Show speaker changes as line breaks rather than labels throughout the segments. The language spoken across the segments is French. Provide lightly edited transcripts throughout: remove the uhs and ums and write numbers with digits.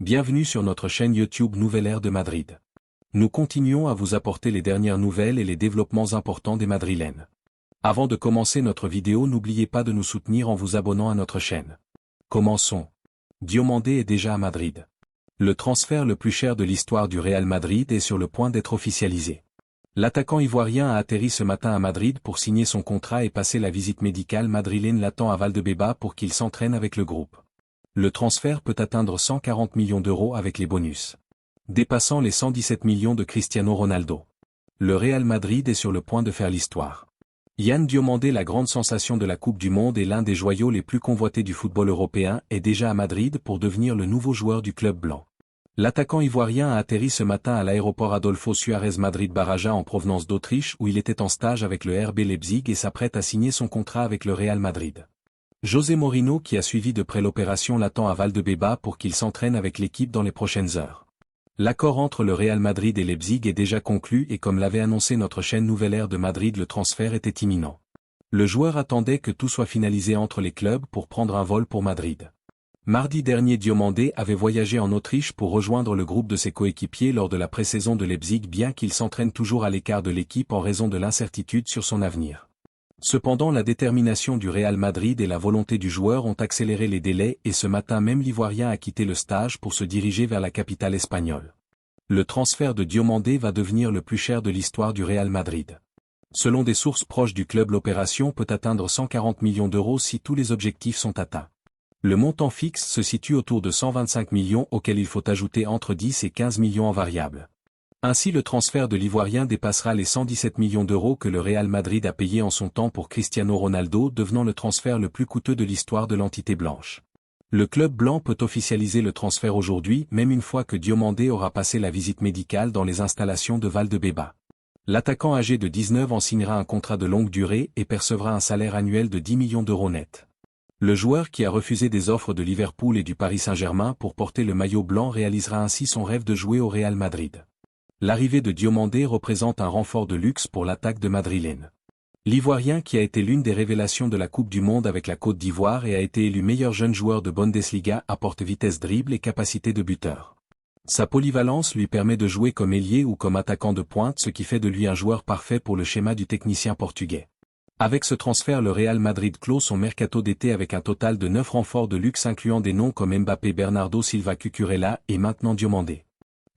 Bienvenue sur notre chaîne YouTube Nouvelle Ère de Madrid. Nous continuons à vous apporter les dernières nouvelles et les développements importants des Madrilènes. Avant de commencer notre vidéo, n'oubliez pas de nous soutenir en vous abonnant à notre chaîne. Commençons. Diomandé est déjà à Madrid. Le transfert le plus cher de l'histoire du Real Madrid est sur le point d'être officialisé. L'attaquant ivoirien a atterri ce matin à Madrid pour signer son contrat et passer la visite médicale madrilène l'attend à Valdebeba pour qu'il s'entraîne avec le groupe. Le transfert peut atteindre 140 millions d'euros avec les bonus, dépassant les 117 millions de Cristiano Ronaldo. Le Real Madrid est sur le point de faire l'histoire. Yann Diomandé, la grande sensation de la Coupe du Monde et l'un des joyaux les plus convoités du football européen, est déjà à Madrid pour devenir le nouveau joueur du club blanc. L'attaquant ivoirien a atterri ce matin à l'aéroport Adolfo Suárez Madrid-Baraja en provenance d'Autriche où il était en stage avec le RB Leipzig et s'apprête à signer son contrat avec le Real Madrid. José Mourinho, qui a suivi de près l'opération, l'attend à Valdebeba pour qu'il s'entraîne avec l'équipe dans les prochaines heures. L'accord entre le Real Madrid et Leipzig est déjà conclu et comme l'avait annoncé notre chaîne Nouvelle Ère de Madrid, le transfert était imminent. Le joueur attendait que tout soit finalisé entre les clubs pour prendre un vol pour Madrid. Mardi dernier, Diomandé avait voyagé en Autriche pour rejoindre le groupe de ses coéquipiers lors de la pré-saison de Leipzig, bien qu'il s'entraîne toujours à l'écart de l'équipe en raison de l'incertitude sur son avenir. Cependant, la détermination du Real Madrid et la volonté du joueur ont accéléré les délais et ce matin même l'Ivoirien a quitté le stage pour se diriger vers la capitale espagnole. Le transfert de Diomandé va devenir le plus cher de l'histoire du Real Madrid. Selon des sources proches du club, l'opération peut atteindre 140 millions d'euros si tous les objectifs sont atteints. Le montant fixe se situe autour de 125 millions auxquels il faut ajouter entre 10 et 15 millions en variables. Ainsi, le transfert de l'Ivoirien dépassera les 117 millions d'euros que le Real Madrid a payé en son temps pour Cristiano Ronaldo, devenant le transfert le plus coûteux de l'histoire de l'entité blanche. Le club blanc peut officialiser le transfert aujourd'hui, même une fois que Diomandé aura passé la visite médicale dans les installations de Valdebeba. L'attaquant âgé de 19 ans signera un contrat de longue durée et percevra un salaire annuel de 10 millions d'euros net. Le joueur, qui a refusé des offres de Liverpool et du Paris Saint-Germain pour porter le maillot blanc, réalisera ainsi son rêve de jouer au Real Madrid. L'arrivée de Diomandé représente un renfort de luxe pour l'attaque de Madrilène. L'Ivoirien, qui a été l'une des révélations de la Coupe du Monde avec la Côte d'Ivoire et a été élu meilleur jeune joueur de Bundesliga, apporte vitesse, dribble et capacité de buteur. Sa polyvalence lui permet de jouer comme ailier ou comme attaquant de pointe, ce qui fait de lui un joueur parfait pour le schéma du technicien portugais. Avec ce transfert, le Real Madrid clôt son mercato d'été avec un total de 9 renforts de luxe incluant des noms comme Mbappé, Bernardo Silva, Cucurella et maintenant Diomandé.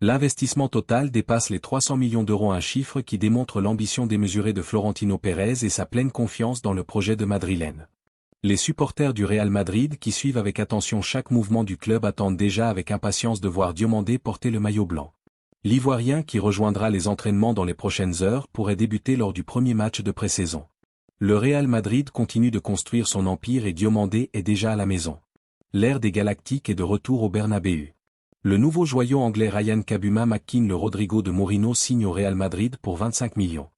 L'investissement total dépasse les 300 millions d'euros, un chiffre qui démontre l'ambition démesurée de Florentino Pérez et sa pleine confiance dans le projet de Madrilène. Les supporters du Real Madrid, qui suivent avec attention chaque mouvement du club, attendent déjà avec impatience de voir Diomandé porter le maillot blanc. L'Ivoirien, qui rejoindra les entraînements dans les prochaines heures, pourrait débuter lors du premier match de pré-saison. Le Real Madrid continue de construire son empire et Diomandé est déjà à la maison. L'ère des Galactiques est de retour au Bernabéu. Le nouveau joyau anglais Ryan Kabuma McKean, le Rodrigo de Mourinho, signe au Real Madrid pour 25 millions.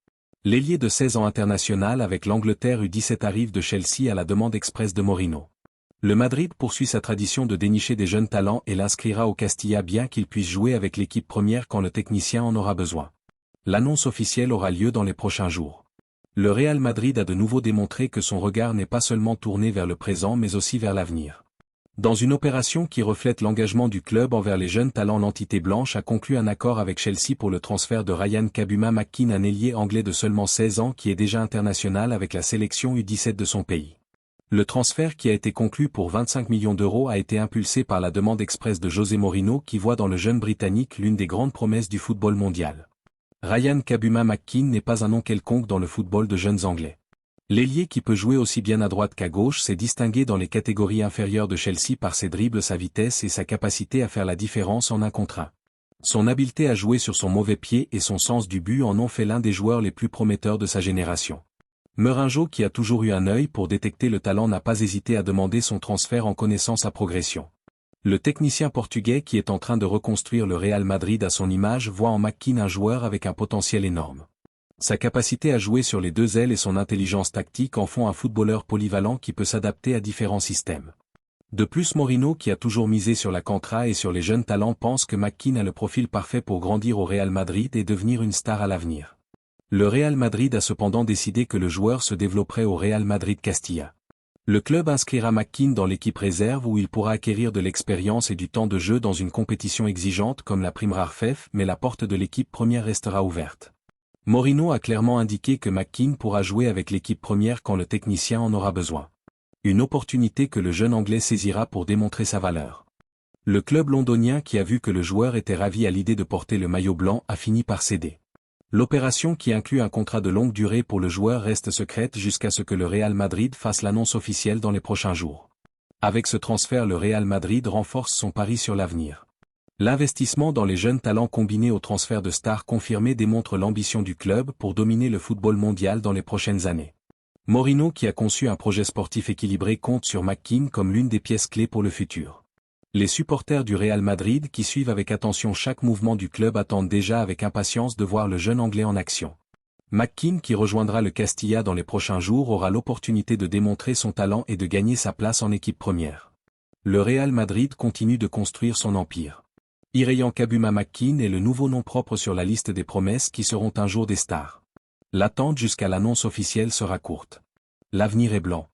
L'ailier de 16 ans international avec l'Angleterre U17 arrive de Chelsea à la demande express de Mourinho. Le Madrid poursuit sa tradition de dénicher des jeunes talents et l'inscrira au Castilla, bien qu'il puisse jouer avec l'équipe première quand le technicien en aura besoin. L'annonce officielle aura lieu dans les prochains jours. Le Real Madrid a de nouveau démontré que son regard n'est pas seulement tourné vers le présent mais aussi vers l'avenir. Dans une opération qui reflète l'engagement du club envers les jeunes talents, l'entité blanche a conclu un accord avec Chelsea pour le transfert de Ryan Kabuma McKean, un ailier anglais de seulement 16 ans qui est déjà international avec la sélection U17 de son pays. Le transfert, qui a été conclu pour 25 millions d'euros, a été impulsé par la demande express de José Mourinho, qui voit dans le jeune Britannique l'une des grandes promesses du football mondial. Ryan Kabuma McKean n'est pas un nom quelconque dans le football de jeunes Anglais. L'ailier, qui peut jouer aussi bien à droite qu'à gauche, s'est distingué dans les catégories inférieures de Chelsea par ses dribbles, sa vitesse et sa capacité à faire la différence en un contre un. Son habileté à jouer sur son mauvais pied et son sens du but en ont fait l'un des joueurs les plus prometteurs de sa génération. Mourinho, qui a toujours eu un œil pour détecter le talent, n'a pas hésité à demander son transfert en connaissant sa progression. Le technicien portugais, qui est en train de reconstruire le Real Madrid à son image, voit en McKean un joueur avec un potentiel énorme. Sa capacité à jouer sur les deux ailes et son intelligence tactique en font un footballeur polyvalent qui peut s'adapter à différents systèmes. De plus, Mourinho, qui a toujours misé sur la cantra et sur les jeunes talents, pense que McKean a le profil parfait pour grandir au Real Madrid et devenir une star à l'avenir. Le Real Madrid a cependant décidé que le joueur se développerait au Real Madrid Castilla. Le club inscrira McKean dans l'équipe réserve où il pourra acquérir de l'expérience et du temps de jeu dans une compétition exigeante comme la Primera FEF, mais la porte de l'équipe première restera ouverte. Mourinho a clairement indiqué que McKean pourra jouer avec l'équipe première quand le technicien en aura besoin. Une opportunité que le jeune Anglais saisira pour démontrer sa valeur. Le club londonien qui a vu que le joueur était ravi à l'idée de porter le maillot blanc a fini par céder. L'opération qui inclut un contrat de longue durée pour le joueur reste secrète jusqu'à ce que le Real Madrid fasse l'annonce officielle dans les prochains jours. Avec ce transfert, le Real Madrid renforce son pari sur l'avenir. L'investissement dans les jeunes talents combiné au transfert de stars confirmés démontre l'ambition du club pour dominer le football mondial dans les prochaines années. Mourinho, qui a conçu un projet sportif équilibré, compte sur McKean comme l'une des pièces clés pour le futur. Les supporters du Real Madrid qui suivent avec attention chaque mouvement du club attendent déjà avec impatience de voir le jeune Anglais en action. McKean, qui rejoindra le Castilla dans les prochains jours, aura l'opportunité de démontrer son talent et de gagner sa place en équipe première. Le Real Madrid continue de construire son empire. Ireyan Kabuma McKean est le nouveau nom propre sur la liste des promesses qui seront un jour des stars. L'attente jusqu'à l'annonce officielle sera courte. L'avenir est blanc.